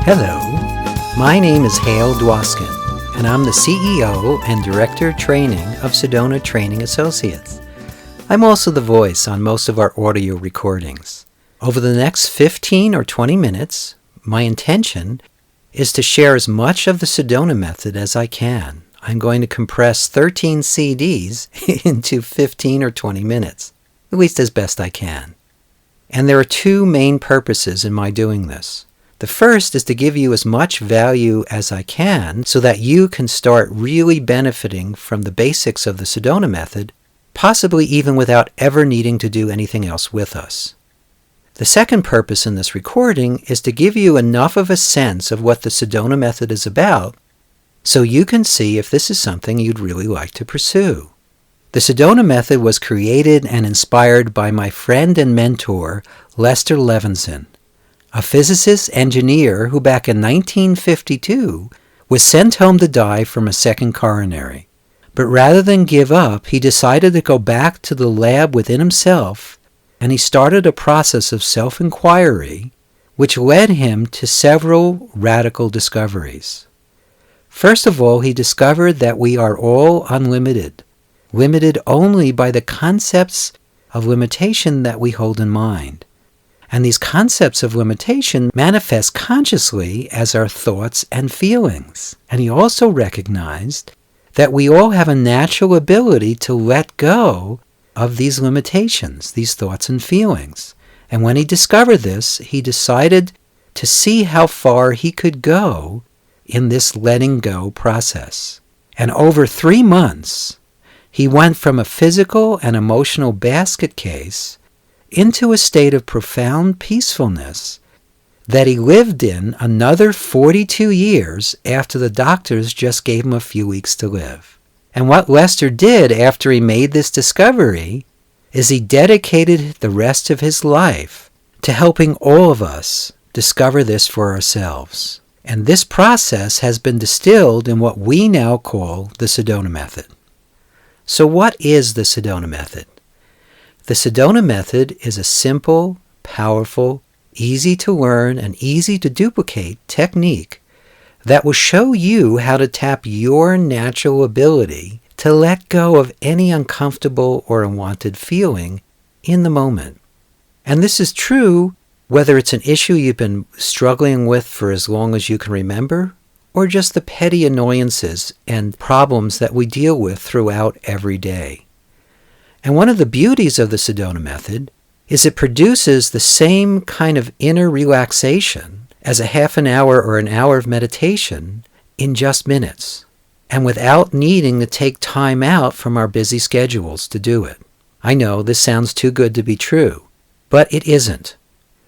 Hello, my name is Hale Dwoskin, and I'm the CEO and Director of Training of Sedona Training Associates. I'm also the voice on most of our audio recordings. Over the next 15 or 20 minutes, my intention is to share as much of the Sedona Method as I can. I'm going to compress 13 CDs into 15 or 20 minutes, at least as best I can. And there are two main purposes in my doing this. The first is to give you as much value as I can so that you can start really benefiting from the basics of the Sedona Method, possibly even without ever needing to do anything else with us. The second purpose in this recording is to give you enough of a sense of what the Sedona Method is about so you can see if this is something you'd really like to pursue. The Sedona Method was created and inspired by my friend and mentor, Lester Levinson, a physicist engineer who back in 1952 was sent home to die from a second coronary. But rather than give up, he decided to go back to the lab within himself, and he started a process of self-inquiry which led him to several radical discoveries. First of all, he discovered that we are all unlimited, limited only by the concepts of limitation that we hold in mind. And these concepts of limitation manifest consciously as our thoughts and feelings. And he also recognized that we all have a natural ability to let go of these limitations, these thoughts and feelings. And when he discovered this, he decided to see how far he could go in this letting go process. And over 3 months, he went from a physical and emotional basket case into a state of profound peacefulness that he lived in another 42 years after the doctors just gave him a few weeks to live. And what Lester did after he made this discovery is he dedicated the rest of his life to helping all of us discover this for ourselves. And this process has been distilled in what we now call the Sedona Method. So what is the Sedona Method? The Sedona Method is a simple, powerful, easy to learn, and easy to duplicate technique that will show you how to tap your natural ability to let go of any uncomfortable or unwanted feeling in the moment. And this is true whether it's an issue you've been struggling with for as long as you can remember, or just the petty annoyances and problems that we deal with throughout every day. And one of the beauties of the Sedona Method is it produces the same kind of inner relaxation as a half an hour or an hour of meditation in just minutes, and without needing to take time out from our busy schedules to do it. I know this sounds too good to be true, but it isn't.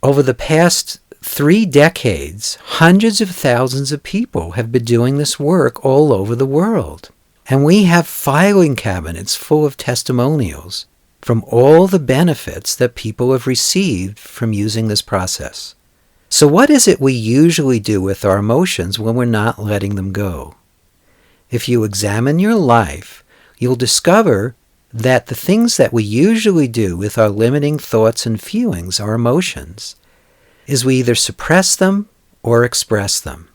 Over the past 3 decades, hundreds of thousands of people have been doing this work all over the world. And we have filing cabinets full of testimonials from all the benefits that people have received from using this process. So what is it we usually do with our emotions when we're not letting them go? If you examine your life, you'll discover that the things that we usually do with our limiting thoughts and feelings, our emotions, is we either suppress them or express them.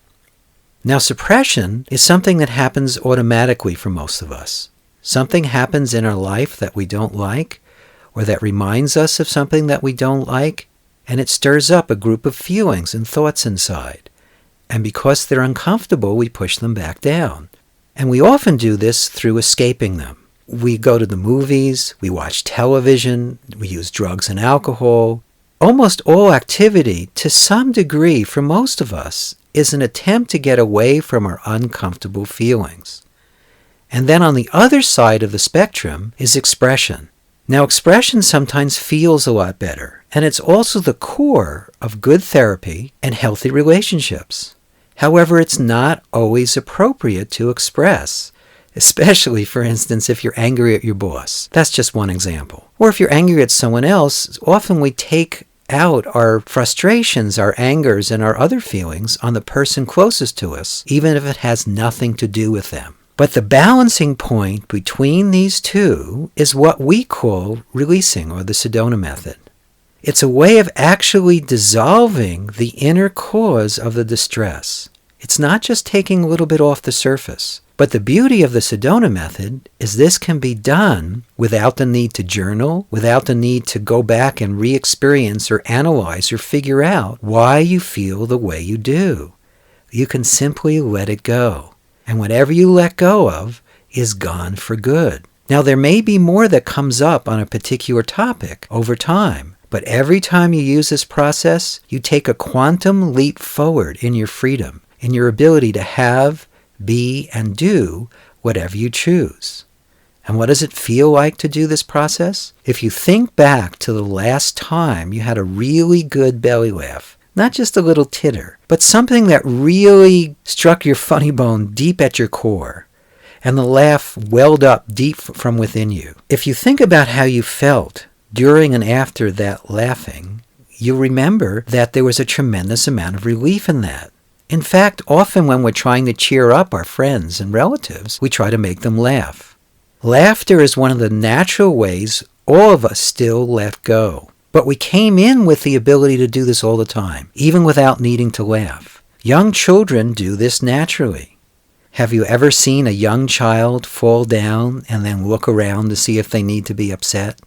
Now, suppression is something that happens automatically for most of us. Something happens in our life that we don't like, or that reminds us of something that we don't like, and it stirs up a group of feelings and thoughts inside. And because they're uncomfortable, we push them back down. And we often do this through escaping them. We go to the movies, we watch television, we use drugs and alcohol. Almost all activity, to some degree for most of us, is an attempt to get away from our uncomfortable feelings. And then on the other side of the spectrum is expression. Now, expression sometimes feels a lot better, and it's also the core of good therapy and healthy relationships. However, it's not always appropriate to express, especially, for instance, if you're angry at your boss. That's just one example. Or if you're angry at someone else, often we take out our frustrations, our angers, and our other feelings on the person closest to us, even if it has nothing to do with them. But the balancing point between these two is what we call releasing, or the Sedona Method. It's a way of actually dissolving the inner cause of the distress. It's not just taking a little bit off the surface. But the beauty of the Sedona Method is this can be done without the need to journal, without the need to go back and re-experience or analyze or figure out why you feel the way you do. You can simply let it go. And whatever you let go of is gone for good. Now, there may be more that comes up on a particular topic over time, but every time you use this process, you take a quantum leap forward in your freedom, in your ability to have, be, and do whatever you choose. And what does it feel like to do this process? If you think back to the last time you had a really good belly laugh, not just a little titter, but something that really struck your funny bone deep at your core, and the laugh welled up deep from within you. If you think about how you felt during and after that laughing, you'll remember that there was a tremendous amount of relief in that. In fact, often when we're trying to cheer up our friends and relatives, we try to make them laugh. Laughter is one of the natural ways all of us still let go. But we came in with the ability to do this all the time, even without needing to laugh. Young children do this naturally. Have you ever seen a young child fall down and then look around to see if they need to be upset?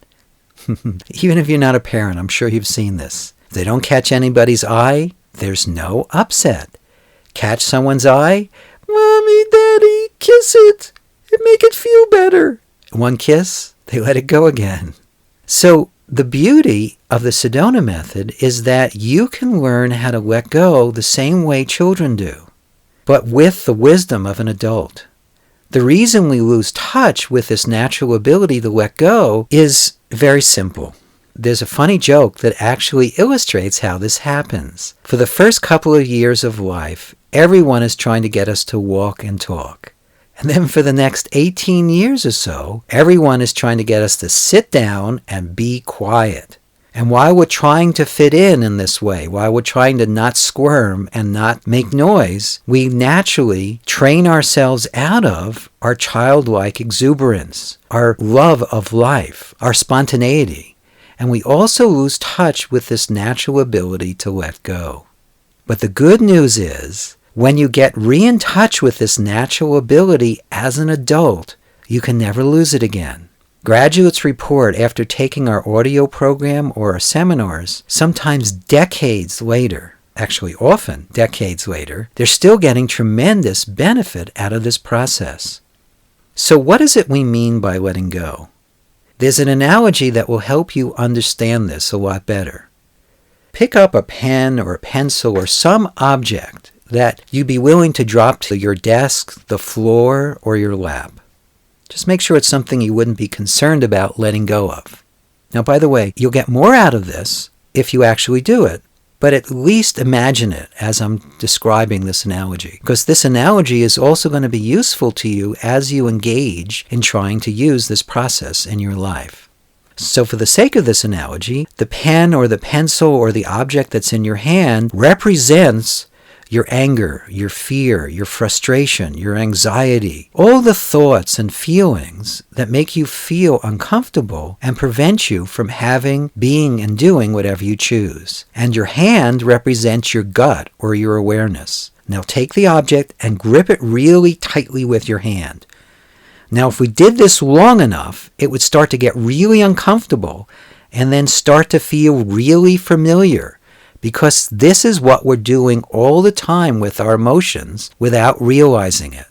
Even if you're not a parent, I'm sure you've seen this. If they don't catch anybody's eye, there's no upset. Catch someone's eye, "Mommy, Daddy, kiss it. It make it feel better." One kiss, they let it go again. So the beauty of the Sedona Method is that you can learn how to let go the same way children do, but with the wisdom of an adult. The reason we lose touch with this natural ability to let go is very simple. There's a funny joke that actually illustrates how this happens. For the first couple of years of life, everyone is trying to get us to walk and talk. And then for the next 18 years or so, everyone is trying to get us to sit down and be quiet. And while we're trying to fit in this way, while we're trying to not squirm and not make noise, we naturally train ourselves out of our childlike exuberance, our love of life, our spontaneity. And we also lose touch with this natural ability to let go. But the good news is, when you get in touch with this natural ability as an adult, you can never lose it again. Graduates report after taking our audio program or our seminars, sometimes decades later, actually often decades later, they're still getting tremendous benefit out of this process. So what is it we mean by letting go? There's an analogy that will help you understand this a lot better. Pick up a pen or a pencil or some object that you'd be willing to drop to your desk, the floor, or your lap. Just make sure it's something you wouldn't be concerned about letting go of. Now, by the way, you'll get more out of this if you actually do it, but at least imagine it as I'm describing this analogy, because this analogy is also going to be useful to you as you engage in trying to use this process in your life. So for the sake of this analogy, the pen or the pencil or the object that's in your hand represents your anger, your fear, your frustration, your anxiety, all the thoughts and feelings that make you feel uncomfortable and prevent you from having, being, and doing whatever you choose. And your hand represents your gut or your awareness. Now take the object and grip it really tightly with your hand. Now if we did this long enough, it would start to get really uncomfortable and then start to feel really familiar. Because this is what we're doing all the time with our emotions without realizing it.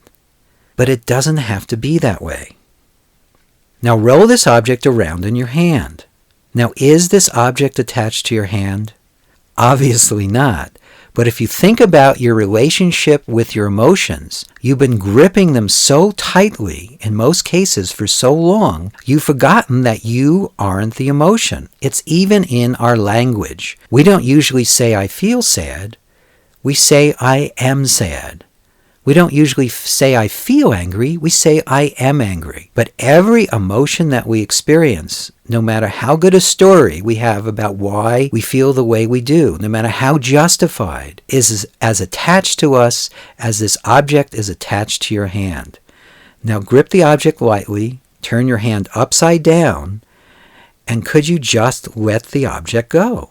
But it doesn't have to be that way. Now roll this object around in your hand. Now is this object attached to your hand? Obviously not. But if you think about your relationship with your emotions, you've been gripping them so tightly, in most cases for so long, you've forgotten that you aren't the emotion. It's even in our language. We don't usually say, "I feel sad." We say, "I am sad." We don't usually say, "I feel angry." We say, "I am angry." But every emotion that we experience, no matter how good a story we have about why we feel the way we do, no matter how justified, is as attached to us as this object is attached to your hand. Now grip the object lightly, turn your hand upside down, And could you just let the object go?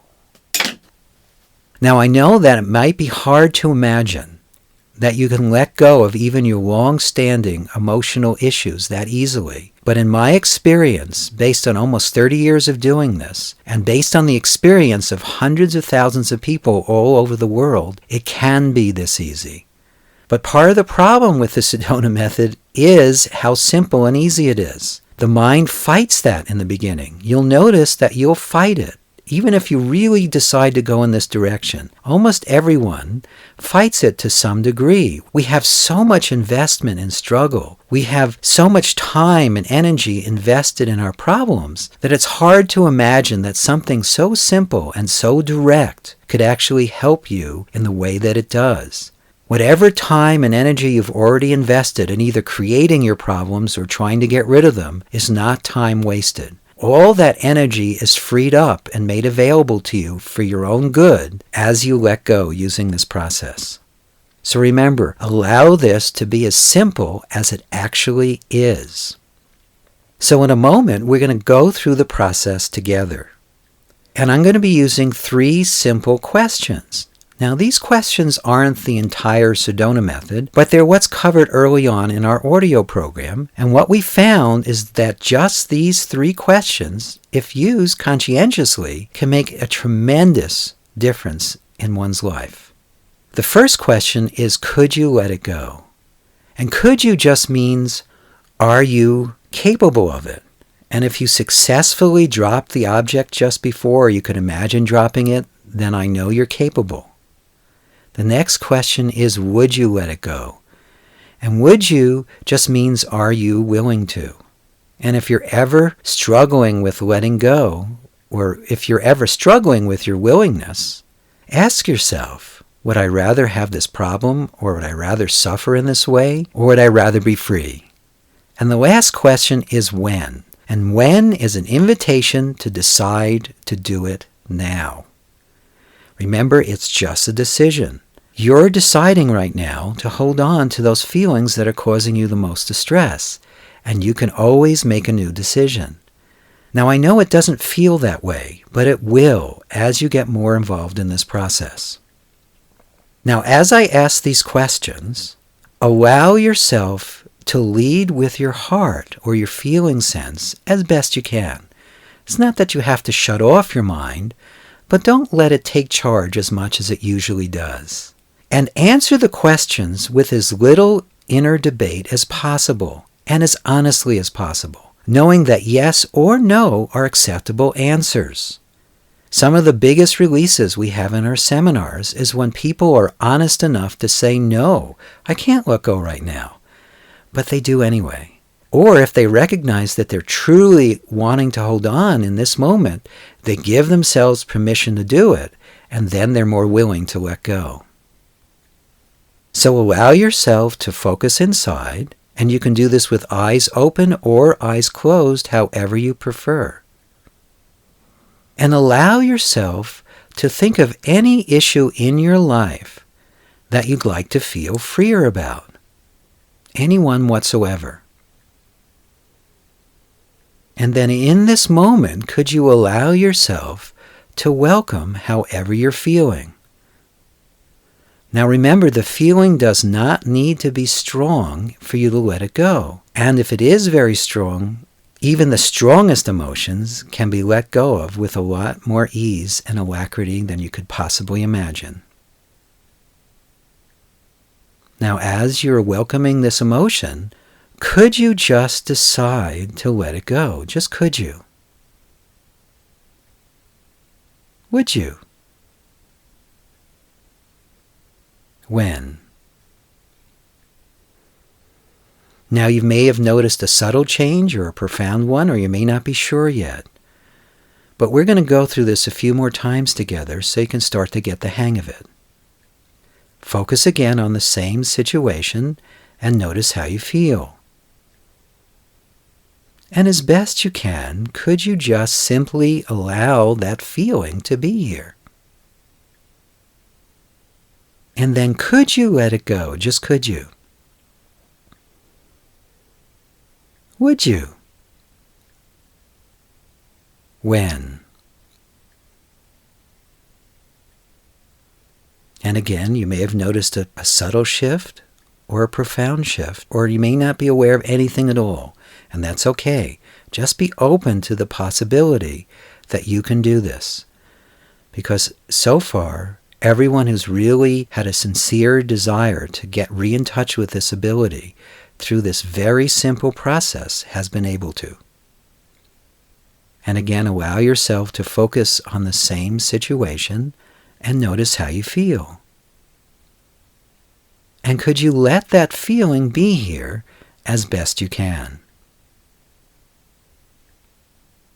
Now, I know that it might be hard to imagine that you can let go of even your long-standing emotional issues that easily. But in my experience, based on almost 30 years of doing this, and based on the experience of hundreds of thousands of people all over the world, it can be this easy. But part of the problem with the Sedona Method is how simple and easy it is. The mind fights that in the beginning. You'll notice that you'll fight it. Even if you really decide to go in this direction, almost everyone fights it to some degree. We have so much investment and struggle. We have so much time and energy invested in our problems that it's hard to imagine that something so simple and so direct could actually help you in the way that it does. Whatever time and energy you've already invested in either creating your problems or trying to get rid of them is not time wasted. All that energy is freed up and made available to you for your own good as you let go using this process. So remember, allow this to be as simple as it actually is. So in a moment, we're going to go through the process together. And I'm going to be using 3 simple questions. Now, these questions aren't the entire Sedona Method, but they're what's covered early on in our audio program. And what we found is that just these 3 questions, if used conscientiously, can make a tremendous difference in one's life. The first question is, could you let it go? And could you just means, are you capable of it? And if you successfully drop the object just before, or you could imagine dropping it, then I know you're capable. The next question is, would you let it go? And would you just means, are you willing to? And if you're ever struggling with letting go, or if you're ever struggling with your willingness, ask yourself, would I rather have this problem, or would I rather suffer in this way, or would I rather be free? And the last question is when. And when is an invitation to decide to do it now. Remember, it's just a decision. You're deciding right now to hold on to those feelings that are causing you the most distress, and you can always make a new decision. Now, I know it doesn't feel that way, but it will as you get more involved in this process. Now, as I ask these questions, allow yourself to lead with your heart or your feeling sense as best you can. It's not that you have to shut off your mind, but don't let it take charge as much as it usually does. And answer the questions with as little inner debate as possible and as honestly as possible, knowing that yes or no are acceptable answers. Some of the biggest releases we have in our seminars is when people are honest enough to say, no, I can't let go right now, but they do anyway. Or if they recognize that they're truly wanting to hold on in this moment, they give themselves permission to do it, and then they're more willing to let go. So allow yourself to focus inside, and you can do this with eyes open or eyes closed, however you prefer. And allow yourself to think of any issue in your life that you'd like to feel freer about. Anyone whatsoever. And then in this moment, could you allow yourself to welcome however you're feeling? Now remember, the feeling does not need to be strong for you to let it go. And if it is very strong, even the strongest emotions can be let go of with a lot more ease and alacrity than you could possibly imagine. Now, as you're welcoming this emotion, could you just decide to let it go? Just could you? Would you? When? Now, you may have noticed a subtle change or a profound one, or you may not be sure yet. But we're going to go through this a few more times together so you can start to get the hang of it. Focus again on the same situation and notice how you feel. And as best you can, could you just simply allow that feeling to be here? And then could you let it go? Just could you? Would you? When? And again, you may have noticed a subtle shift or a profound shift, or you may not be aware of anything at all, and that's okay. Just be open to the possibility that you can do this. Because so far, everyone who's really had a sincere desire to get in touch with this ability through this very simple process has been able to. And again, allow yourself to focus on the same situation and notice how you feel. And could you let that feeling be here as best you can?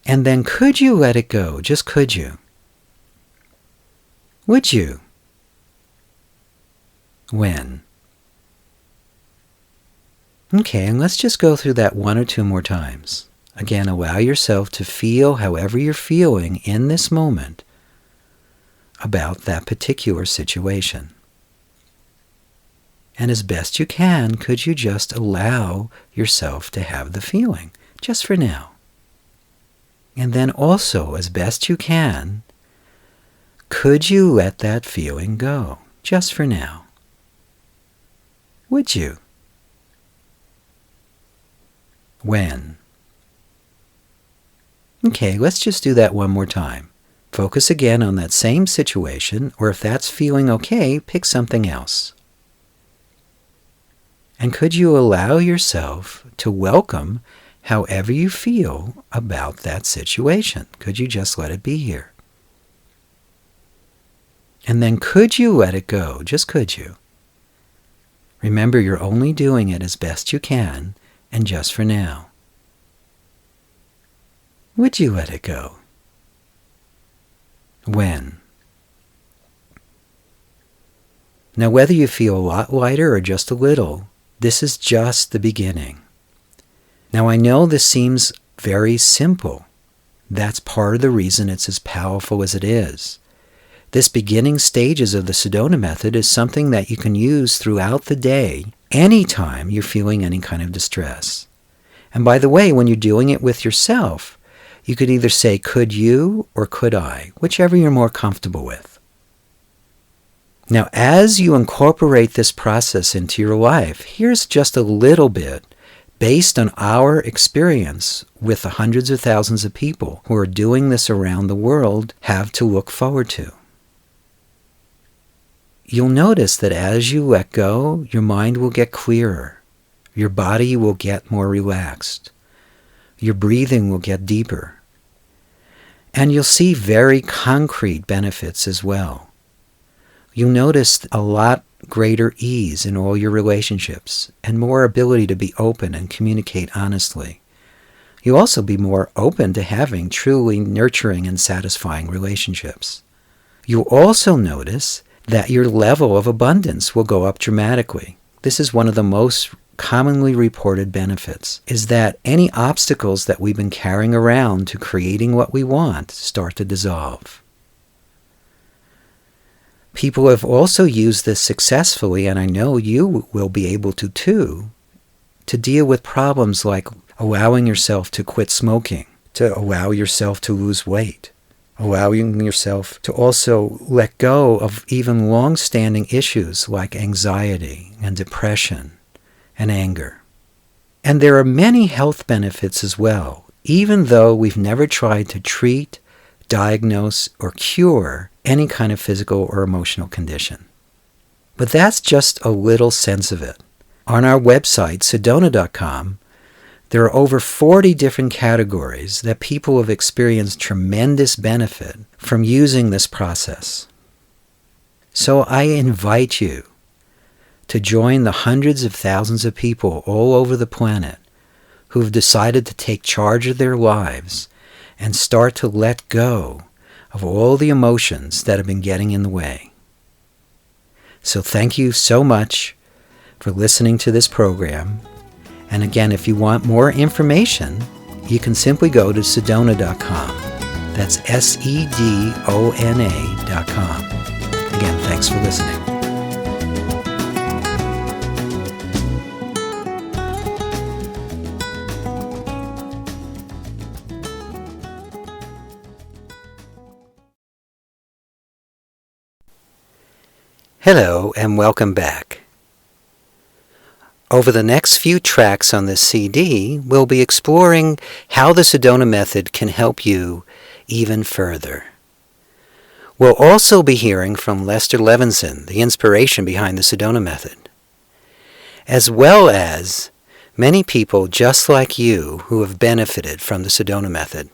And then could you let it go? Just could you? Would you? When? Okay, and let's just go through that 1 or 2 more times. Again, allow yourself to feel however you're feeling in this moment about that particular situation. And as best you can, could you just allow yourself to have the feeling, just for now? And then also, as best you can, could you let that feeling go, just for now? Would you? When? Okay, let's just do that one more time. Focus again on that same situation, or if that's feeling okay, pick something else. And could you allow yourself to welcome however you feel about that situation? Could you just let it be here? And then could you let it go? Just could you? Remember, you're only doing it as best you can and just for now. Would you let it go? When? Now, whether you feel a lot lighter or just a little, this is just the beginning. Now, I know this seems very simple. That's part of the reason it's as powerful as it is. This beginning stages of the Sedona Method is something that you can use throughout the day, anytime you're feeling any kind of distress. And by the way, when you're doing it with yourself, you could either say, could you or could I, whichever you're more comfortable with. Now, as you incorporate this process into your life, here's just a little bit based on our experience with the hundreds of thousands of people who are doing this around the world have to look forward to. You'll notice that as you let go, your mind will get clearer. Your body will get more relaxed. Your breathing will get deeper. And you'll see very concrete benefits as well. You'll notice a lot greater ease in all your relationships and more ability to be open and communicate honestly. You'll also be more open to having truly nurturing and satisfying relationships. You'll also notice that your level of abundance will go up dramatically. This is one of the most commonly reported benefits, is that any obstacles that we've been carrying around to creating what we want start to dissolve. People have also used this successfully, and I know you will be able to too, to deal with problems like allowing yourself to quit smoking, to allow yourself to lose weight, allowing yourself to also let go of even long-standing issues like anxiety and depression and anger. And there are many health benefits as well, even though we've never tried to treat, diagnose, or cure any kind of physical or emotional condition. But that's just a little sense of it. On our website, Sedona.com, there are over 40 different categories that people have experienced tremendous benefit from using this process. So I invite you to join the hundreds of thousands of people all over the planet who've decided to take charge of their lives and start to let go of all the emotions that have been getting in the way. So thank you so much for listening to this program. And again, if you want more information, you can simply go to Sedona.com. That's Sedona.com. Again, thanks for listening. Hello and welcome back. Over the next few tracks on this CD, we'll be exploring how the Sedona Method can help you even further. We'll also be hearing from Lester Levinson, the inspiration behind the Sedona Method, as well as many people just like you who have benefited from the Sedona Method.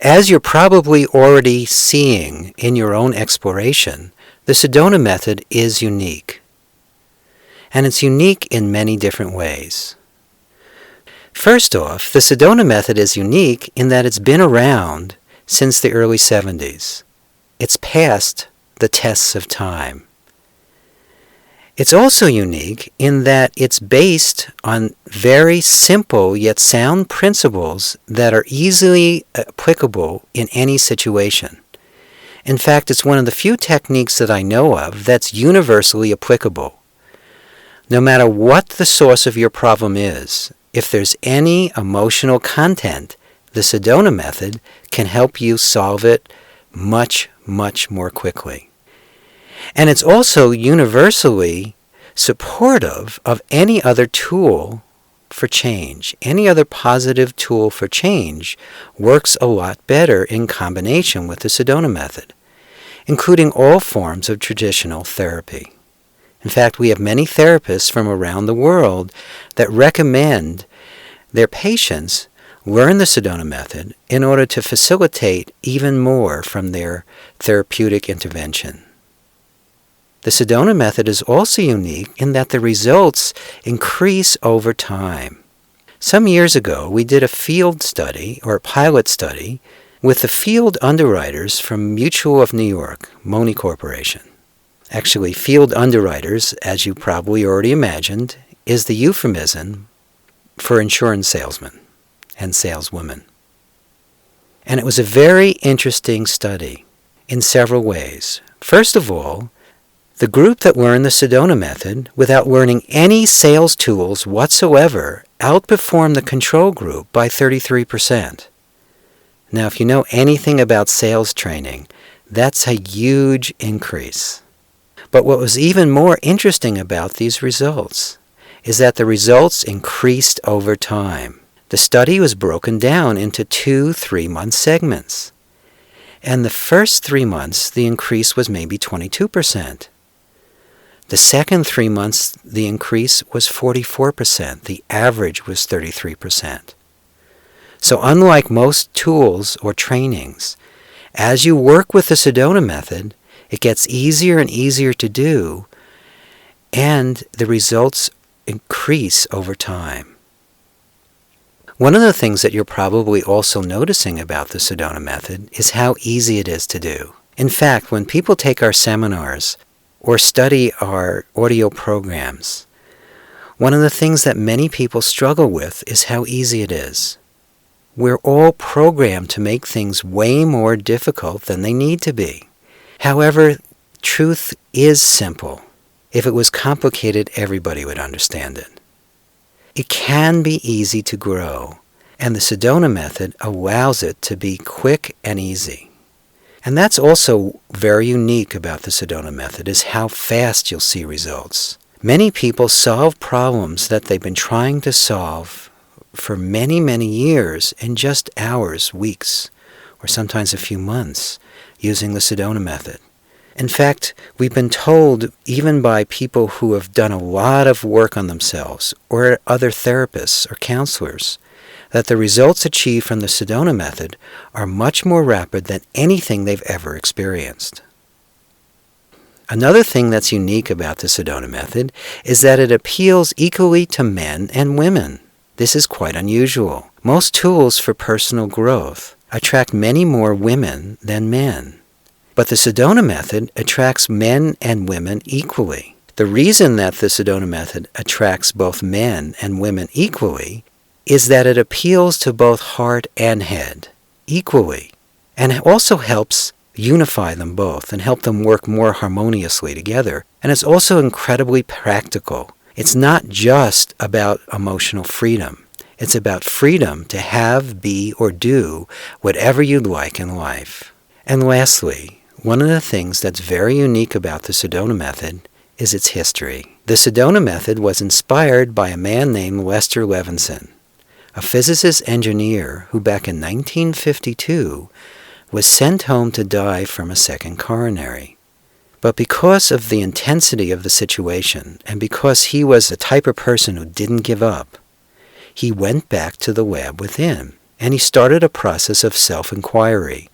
As you're probably already seeing in your own exploration, the Sedona Method is unique. And it's unique in many different ways. First off, the Sedona Method is unique in that it's been around since the early 70s. It's passed the tests of time. It's also unique in that it's based on very simple yet sound principles that are easily applicable in any situation. In fact, it's one of the few techniques that I know of that's universally applicable. No matter what the source of your problem is, if there's any emotional content, the Sedona Method can help you solve it much, much more quickly. And it's also universally supportive of any other tool for change. Any other positive tool for change works a lot better in combination with the Sedona Method, including all forms of traditional therapy. In fact, we have many therapists from around the world that recommend their patients learn the Sedona Method in order to facilitate even more from their therapeutic intervention. The Sedona Method is also unique in that the results increase over time. Some years ago, we did a field study, or a pilot study, with the field underwriters from Mutual of New York, Moni Corporation. Actually, field underwriters, as you probably already imagined, is the euphemism for insurance salesmen and saleswomen. And it was a very interesting study in several ways. First of all, the group that learned the Sedona Method without learning any sales tools whatsoever outperformed the control group by 33%. Now, if you know anything about sales training, that's a huge increase. But what was even more interesting about these results is that the results increased over time. The study was broken down into 2 3-month segments. And the first 3 months, the increase was maybe 22%. The second 3 months, the increase was 44%. The average was 33%. So unlike most tools or trainings, as you work with the Sedona Method, it gets easier and easier to do, and the results increase over time. One of the things that you're probably also noticing about the Sedona Method is how easy it is to do. In fact, when people take our seminars or study our audio programs, one of the things that many people struggle with is how easy it is. We're all programmed to make things way more difficult than they need to be. However, truth is simple. If it was complicated, everybody would understand it. It can be easy to grow, and the Sedona Method allows it to be quick and easy. And that's also very unique about the Sedona Method, is how fast you'll see results. Many people solve problems that they've been trying to solve for many, many years in just hours, weeks, or sometimes a few months using the Sedona Method. In fact, we've been told, even by people who have done a lot of work on themselves, or other therapists or counselors, that the results achieved from the Sedona Method are much more rapid than anything they've ever experienced. Another thing that's unique about the Sedona Method is that it appeals equally to men and women. This is quite unusual. Most tools for personal growth attract many more women than men. But the Sedona Method attracts men and women equally. The reason that the Sedona Method attracts both men and women equally is that it appeals to both heart and head equally, and it also helps unify them both and help them work more harmoniously together. And it's also incredibly practical. It's not just about emotional freedom. It's about freedom to have, be, or do whatever you'd like in life. And lastly, One of the things that's very unique about the Sedona Method is its history. The Sedona Method was inspired by a man named Lester Levinson, a physicist engineer who back in 1952 was sent home to die from a second coronary. But because of the intensity of the situation, and because he was the type of person who didn't give up, he went back to the lab within, and he started a process of self-inquiry,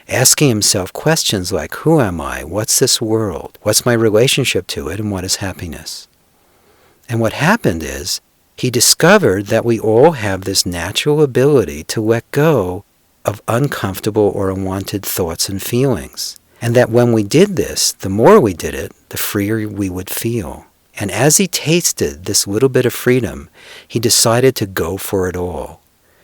asking himself questions like, who am I? What's this world? What's my relationship to it? And what is happiness? And what happened is, he discovered that we all have this natural ability to let go of uncomfortable or unwanted thoughts and feelings. And that when we did this, the more we did it, the freer we would feel. And as he tasted this little bit of freedom, he decided to go for it all.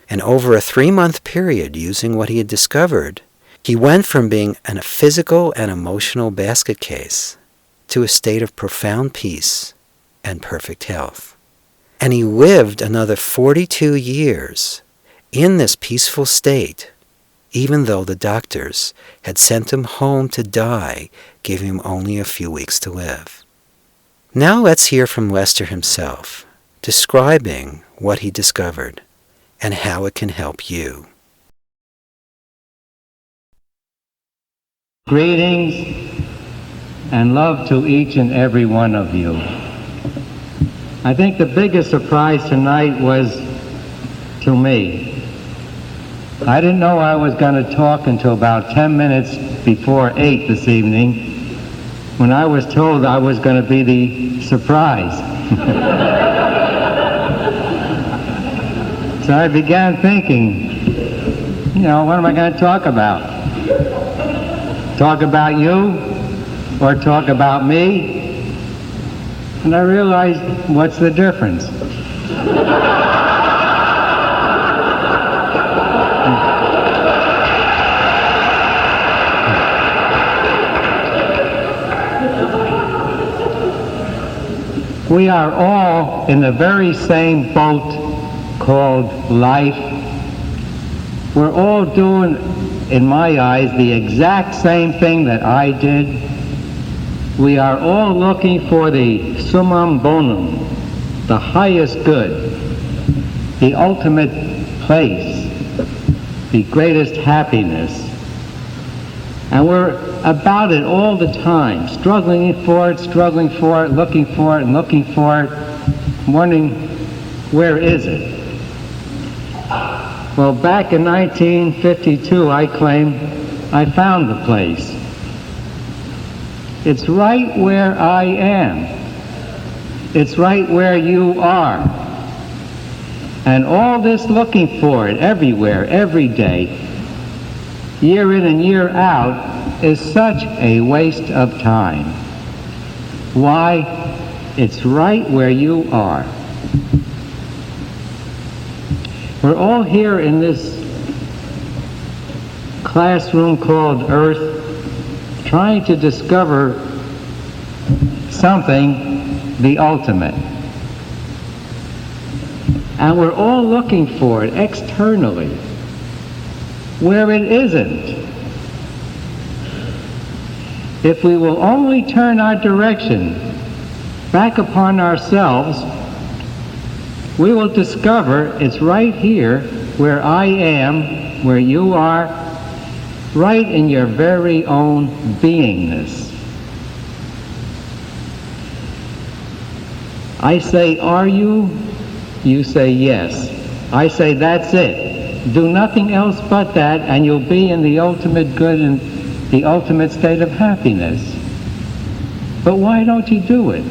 And over a 3-month period, using what he had discovered, he went from being in a physical and emotional basket case to a state of profound peace and perfect health. And he lived another 42 years in this peaceful state, even though the doctors had sent him home to die, giving him only a few weeks to live. Now let's hear from Lester himself, describing what he discovered and how it can help you. Greetings and love to each and every one of you. I think the biggest surprise tonight was to me. I didn't know I was going to talk until about 10 minutes before 8 this evening, when I was told I was going to be the surprise. So I began thinking, what am I going to talk about? Talk about you or talk about me? And I realized, what's the difference? We are all in the very same boat called life. We're all doing, in my eyes, the exact same thing that I did. We are all looking for the summum bonum, the highest good, the ultimate place, the greatest happiness. And we're about it all the time, struggling for it, looking for it, and looking for it, wondering, where is it? Well, back in 1952, I claim I found the place. It's right where I am. It's right where you are. And all this looking for it everywhere, every day, year in and year out, is such a waste of time. Why? It's right where you are. We're all here in this classroom called Earth, trying to discover something, the ultimate. And we're all looking for it externally, where it isn't. If we will only turn our direction back upon ourselves, we will discover it's right here where I am, where you are, right in your very own beingness. I say, are you? You say, yes. I say, that's it. Do nothing else but that, and you'll be in the ultimate good and the ultimate state of happiness. But why don't you do it?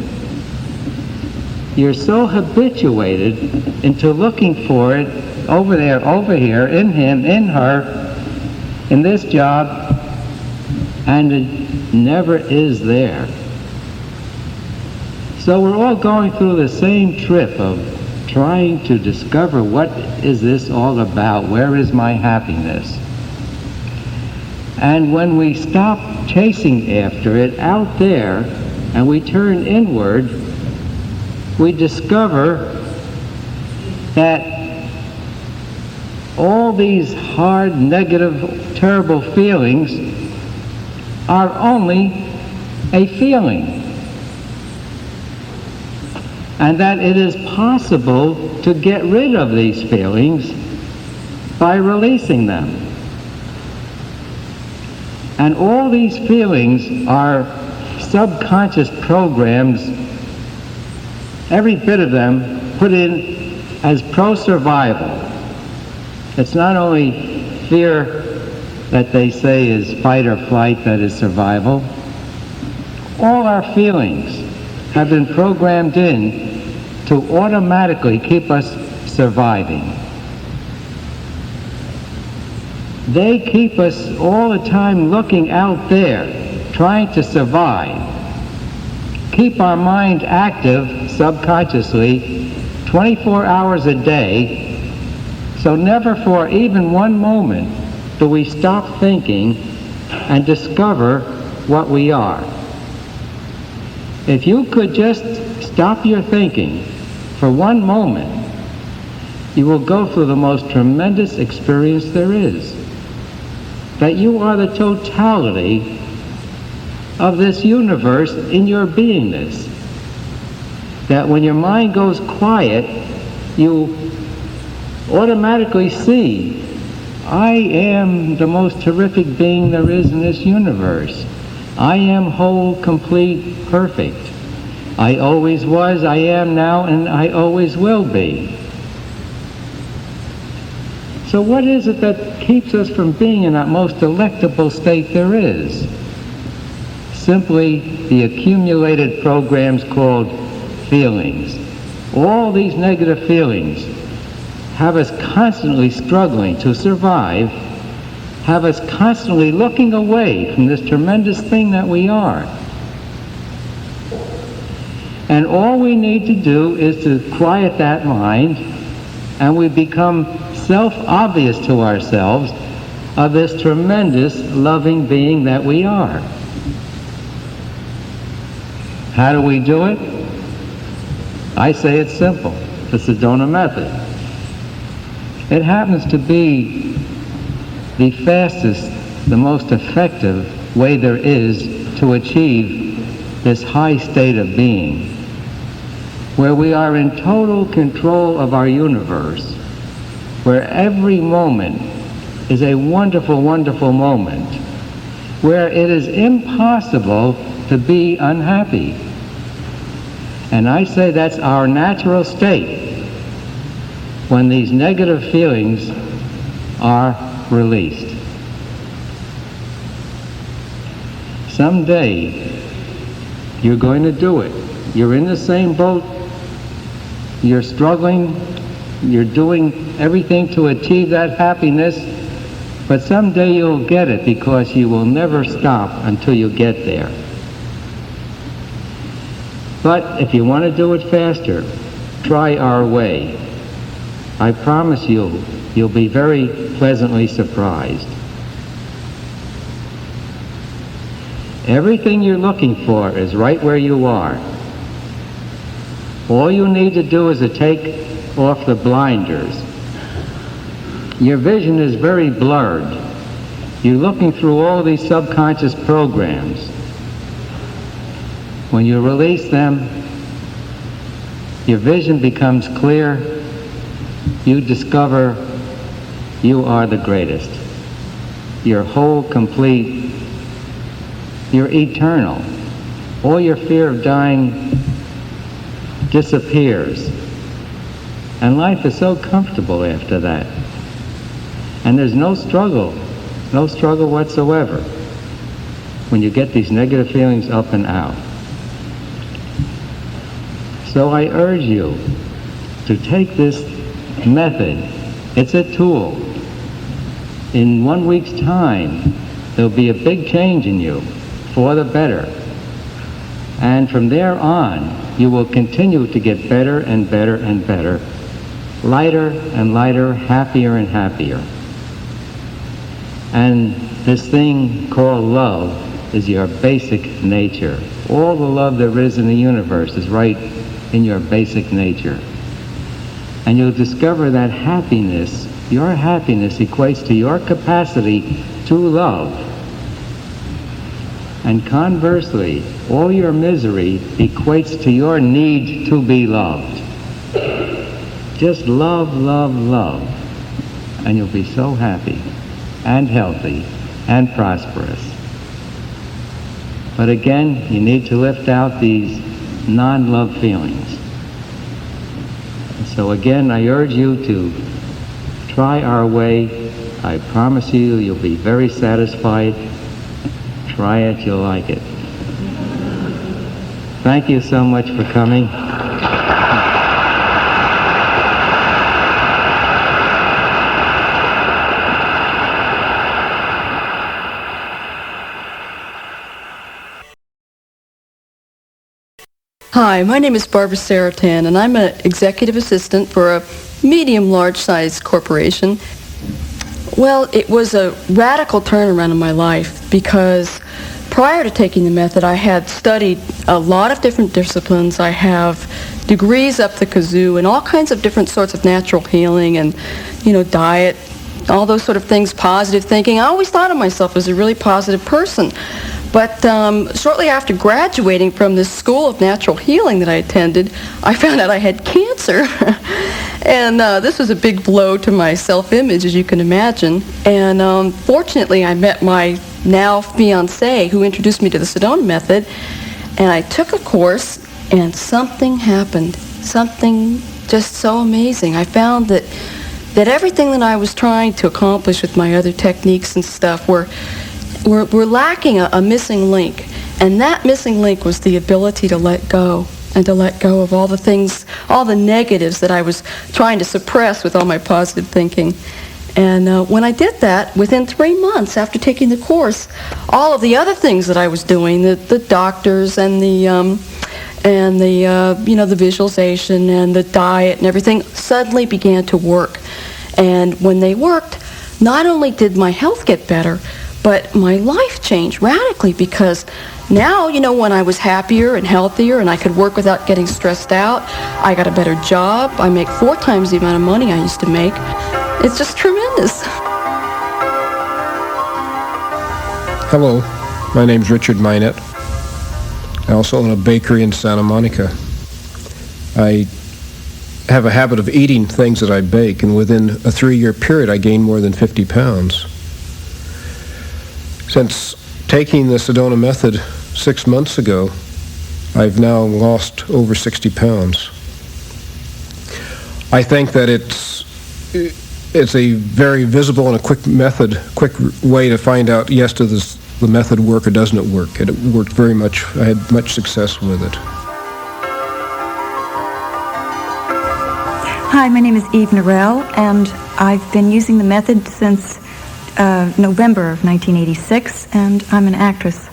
You're so habituated into looking for it over there, over here, in him, in her, in this job, and it never is there. So we're all going through the same trip of trying to discover, what is this all about? Where is my happiness? And when we stop chasing after it out there and we turn inward, we discover that all these hard, negative, terrible feelings are only a feeling, and that it is possible to get rid of these feelings by releasing them. And all these feelings are subconscious programs, every bit of them put in as pro-survival. It's not only fear that they say is fight or flight, that is survival. All our feelings have been programmed in to automatically keep us surviving. They keep us all the time looking out there, trying to survive. Keep our mind active subconsciously 24 hours a day, so never for even one moment do we stop thinking and discover what we are. If you could just stop your thinking for one moment, you will go through the most tremendous experience there is. That you are the totality of this universe in your beingness. That when your mind goes quiet, you automatically see, I am the most terrific being there is in this universe. I am whole, complete, perfect. I always was, I am now, and I always will be. So what is it that keeps us from being in that most delectable state there is? Simply the accumulated programs called feelings. All these negative feelings have us constantly struggling to survive, have us constantly looking away from this tremendous thing that we are. And all we need to do is to quiet that mind, and we become self-obvious to ourselves of this tremendous loving being that we are. How do we do it? I say it's simple, the Sedona Method. It happens to be the fastest, the most effective way there is to achieve this high state of being, where we are in total control of our universe, where every moment is a wonderful, wonderful moment, where it is impossible to be unhappy. And I say that's our natural state when these negative feelings are released. Someday, you're going to do it. You're in the same boat. You're struggling. You're doing everything to achieve that happiness. But someday you'll get it, because you will never stop until you get there. But if you want to do it faster, try our way. I promise you'll be very pleasantly surprised. Everything you're looking for is right where you are. All you need to do is to take off the blinders. Your vision is very blurred. You're looking through all these subconscious programs. When you release them, your vision becomes clear. You discover you are the greatest. You're whole, complete. You're eternal. All your fear of dying disappears. And life is so comfortable after that. And there's no struggle whatsoever when you get these negative feelings up and out. So I urge you to take this method. It's a tool. In 1 week's time, there'll be a big change in you for the better. And from there on, you will continue to get better and better and better, lighter and lighter, happier and happier. And this thing called love is your basic nature. All the love there is in the universe is right in your basic nature. And you'll discover that happiness, your happiness, equates to your capacity to love. And conversely, all your misery equates to your need to be loved. Just love, love, love, and you'll be so happy and healthy and prosperous. But again, you need to lift out these non-love feelings. So again, I urge you to try our way. I promise you, you'll be very satisfied. Try it, you'll like it. Thank you so much for coming. Hi, my name is Barbara Saratan, and I'm an executive assistant for a medium-large-sized corporation. Well, it was a radical turnaround in my life because prior to taking the method, I had studied a lot of different disciplines. I have degrees up the kazoo in all kinds of different sorts of natural healing and, diet, all those sort of things, positive thinking. I always thought of myself as a really positive person. But shortly after graduating from this school of natural healing that I attended, I found out I had cancer. And this was a big blow to my self-image, as you can imagine. And fortunately, I met my now fiancé, who introduced me to the Sedona Method. And I took a course, and something happened. Something just so amazing. I found that everything that I was trying to accomplish with my other techniques and stuff were lacking a missing link. And that missing link was the ability to let go, and to let go of all the things, all the negatives that I was trying to suppress with all my positive thinking. And when I did that, within 3 months after taking the course, all of the other things that I was doing, the doctors and the visualization and the diet and everything, suddenly began to work. And when they worked, not only did my health get better, but my life changed radically, because now, when I was happier and healthier and I could work without getting stressed out, I got a better job. I make 4 times the amount of money I used to make. It's just tremendous. Hello, my name's Richard Minette. I also own a bakery in Santa Monica. I have a habit of eating things that I bake, and within a 3-year period I gained more than 50 pounds. Since taking the Sedona Method 6 months ago, I've now lost over 60 pounds. I think that it's a very visible and a quick way to find out, yes, does the method work or doesn't it work? And it worked very much. I had much success with it. Hi, my name is Eve Norell, and I've been using the method since November of 1986, and I'm an actress.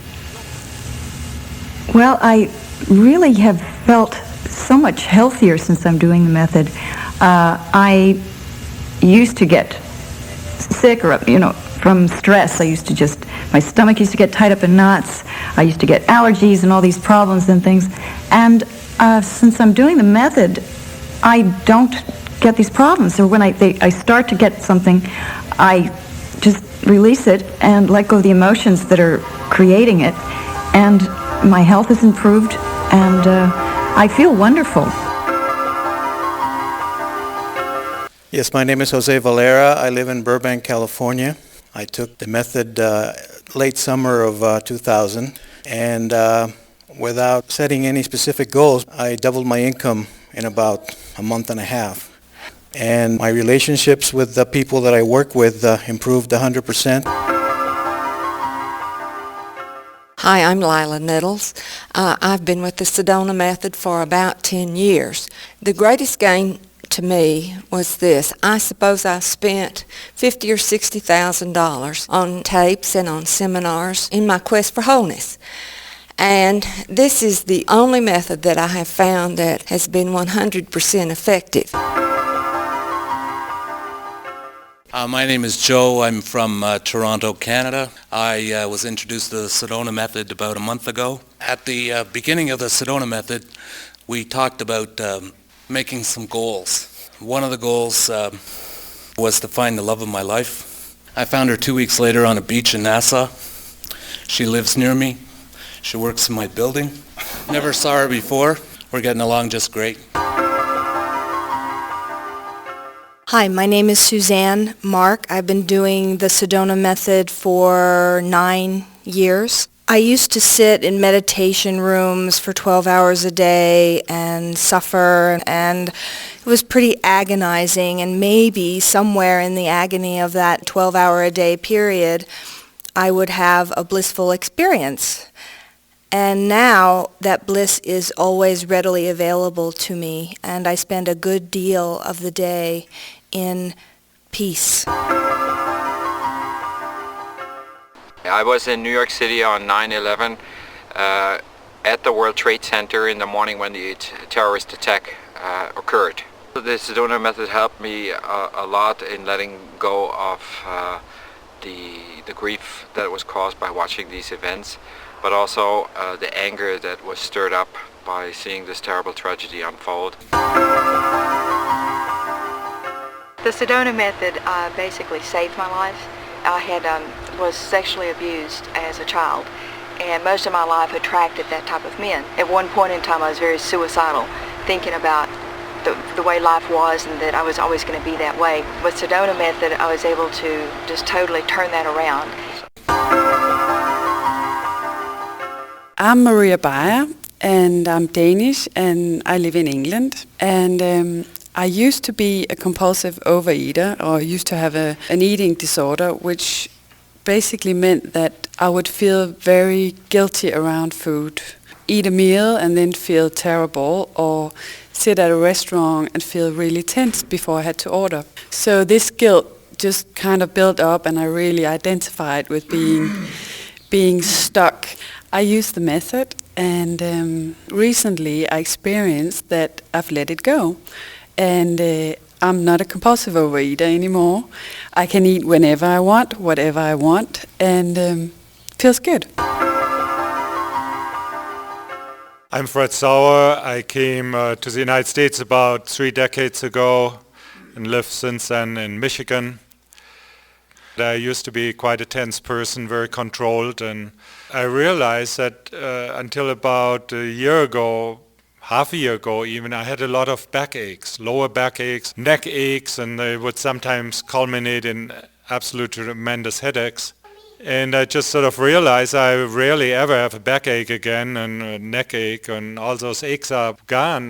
Well, I really have felt so much healthier since I'm doing the method. I used to get sick, or from stress. My stomach used to get tied up in knots. I used to get allergies and all these problems and things. And since I'm doing the method, I don't get these problems. So when I start to get something, I just release it and let go of the emotions that are creating it, and my health has improved, and I feel wonderful. Yes, my name is Jose Valera. I live in Burbank, California. I took the method late summer of 2000, and without setting any specific goals, I doubled my income in about a month and a half. And my relationships with the people that I work with improved 100%. Hi, I'm Lila Nettles. I've been with the Sedona Method for about 10 years. The greatest gain to me was this. I suppose I spent $50,000 or $60,000 on tapes and on seminars in my quest for wholeness. And this is the only method that I have found that has been 100% effective. My name is Joe. I'm from Toronto, Canada. I was introduced to the Sedona Method about a month ago. At the beginning of the Sedona Method, we talked about making some goals. One of the goals was to find the love of my life. I found her 2 weeks later on a beach in Nassau. She lives near me. She works in my building. Never saw her before. We're getting along just great. Hi, my name is Suzanne Mark. I've been doing the Sedona Method for 9 years. I used to sit in meditation rooms for 12 hours a day and suffer, and it was pretty agonizing, and maybe somewhere in the agony of that 12-hour-a-day period, I would have a blissful experience. And now that bliss is always readily available to me, and I spend a good deal of the day in peace. I was in New York City on 9/11 at the World Trade Center in the morning when the terrorist attack occurred. The Sedona Method helped me a lot in letting go of the grief that was caused by watching these events, but also the anger that was stirred up by seeing this terrible tragedy unfold. The Sedona Method basically saved my life. I was sexually abused as a child, and most of my life attracted that type of men. At one point in time I was very suicidal, thinking about the way life was and that I was always going to be that way. With Sedona Method I was able to just totally turn that around. I'm Maria Beyer, and I'm Danish, and I live in England. And I used to be a compulsive overeater, or used to have an eating disorder, which basically meant that I would feel very guilty around food. Eat a meal and then feel terrible, or sit at a restaurant and feel really tense before I had to order. So this guilt just kind of built up, and I really identified with being stuck. I used the method, and recently I experienced that I've let it go. And I'm not a compulsive overeater anymore. I can eat whenever I want, whatever I want, and feels good. I'm Fred Sauer. I came to the United States about 3 decades ago and lived since then in Michigan. I used to be quite a tense person, very controlled, and I realized that until about a year ago, half a year ago even, I had a lot of backaches, lower backaches, neck aches, and they would sometimes culminate in absolute tremendous headaches. And I just sort of realized I rarely ever have a backache again, and a neck ache, and all those aches are gone.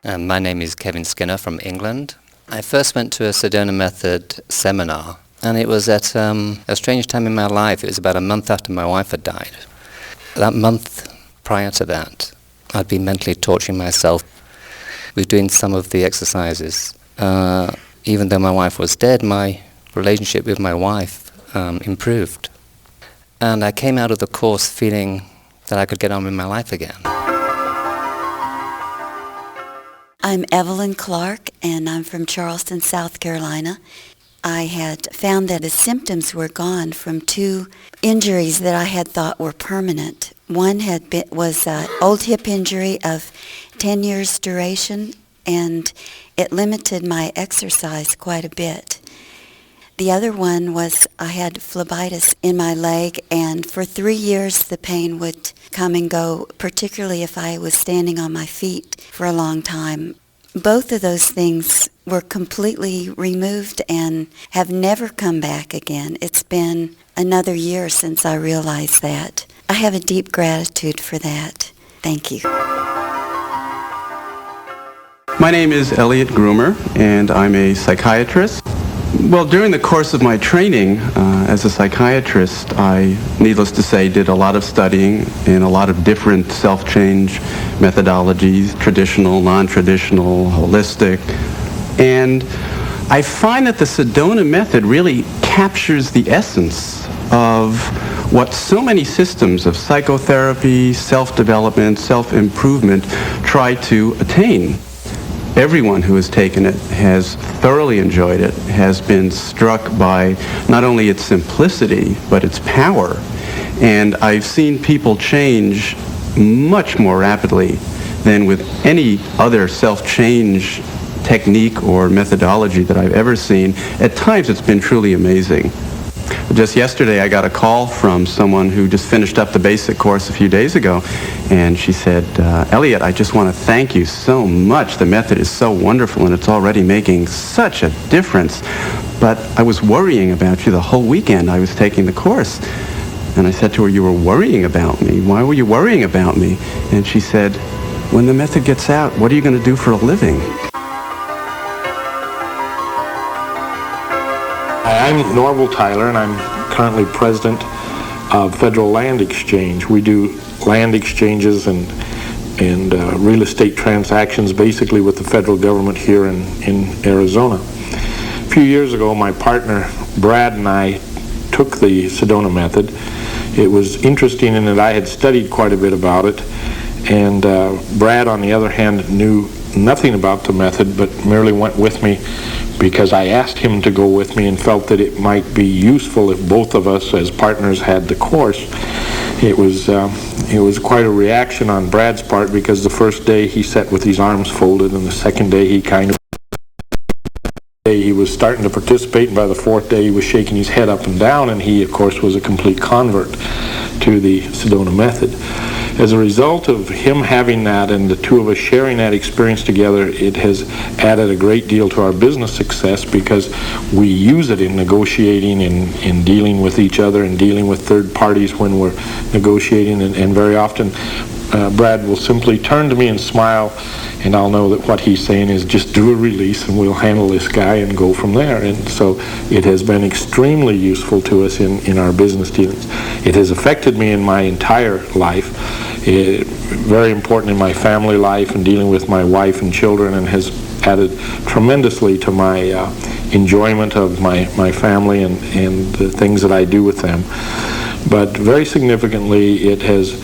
My name is Kevin Skinner from England. I first went to a Sedona Method seminar, and it was at a strange time in my life. It was about a month after my wife had died. That month prior to that, I'd been mentally torturing myself with doing some of the exercises. Even though my wife was dead, my relationship with my wife improved. And I came out of the course feeling that I could get on with my life again. I'm Evelyn Clark, and I'm from Charleston, South Carolina. I had found that the symptoms were gone from 2 injuries that I had thought were permanent. One was an old hip injury of 10 years duration, and it limited my exercise quite a bit. The other one was I had phlebitis in my leg, and for 3 years the pain would come and go, particularly if I was standing on my feet for a long time. Both of those things were completely removed and have never come back again. It's been another year since I realized that. I have a deep gratitude for that. Thank you. My name is Elliot Groomer, and I'm a psychiatrist. Well, during the course of my training as a psychiatrist, I, needless to say, did a lot of studying in a lot of different self-change methodologies, traditional, non-traditional, holistic. And I find that the Sedona Method really captures the essence of what so many systems of psychotherapy, self-development, self-improvement try to attain. Everyone who has taken it has thoroughly enjoyed it, has been struck by not only its simplicity, but its power. And I've seen people change much more rapidly than with any other self-change technique or methodology that I've ever seen. At times it's been truly amazing. Just yesterday I got a call from someone who just finished up the basic course a few days ago, and she said, Elliot, I just want to thank you so much. The method is so wonderful and it's already making such a difference. But I was worrying about you the whole weekend I was taking the course. And I said to her, you were worrying about me. Why were you worrying about me? And she said, when the method gets out, what are you going to do for a living? Hi, I'm Norval Tyler, and I'm currently president of Federal Land Exchange. We do land exchanges and real estate transactions basically with the federal government here in Arizona. A few years ago, my partner Brad and I took the Sedona Method. It was interesting in that I had studied quite a bit about it, and Brad, on the other hand, knew nothing about the method but merely went with me because I asked him to go with me and felt that it might be useful if both of us as partners had the course. It was quite a reaction on Brad's part because the first day he sat with his arms folded, and the second day he was starting to participate, and by the fourth day he was shaking his head up and down, and he of course was a complete convert to the Sedona Method. As a result of him having that and the two of us sharing that experience together, it has added a great deal to our business success because we use it in negotiating and in dealing with each other and dealing with third parties when we're negotiating, and very often Brad will simply turn to me and smile, and I'll know that what he's saying is just do a release and we'll handle this guy and go from there. And so it has been extremely useful to us in our business dealings. It has affected me in my entire life. Very important in my family life and dealing with my wife and children, and has added tremendously to my enjoyment of my family and the things that I do with them. But very significantly, it has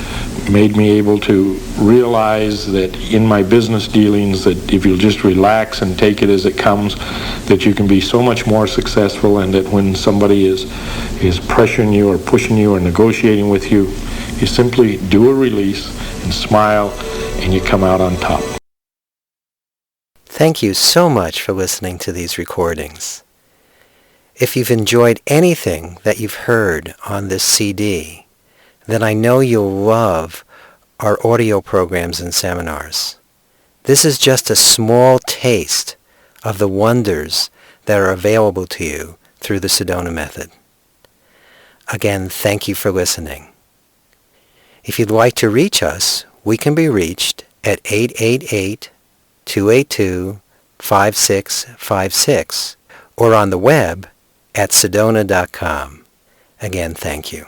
made me able to realize that in my business dealings, that if you'll just relax and take it as it comes, that you can be so much more successful, and that when somebody is pressuring you or pushing you or negotiating with you, you simply do a release and smile, and you come out on top. Thank you so much for listening to these recordings. If you've enjoyed anything that you've heard on this CD, then I know you'll love our audio programs and seminars. This is just a small taste of the wonders that are available to you through the Sedona Method. Again, thank you for listening. If you'd like to reach us, we can be reached at 888-282-5656 or on the web at sedona.com. Again, thank you.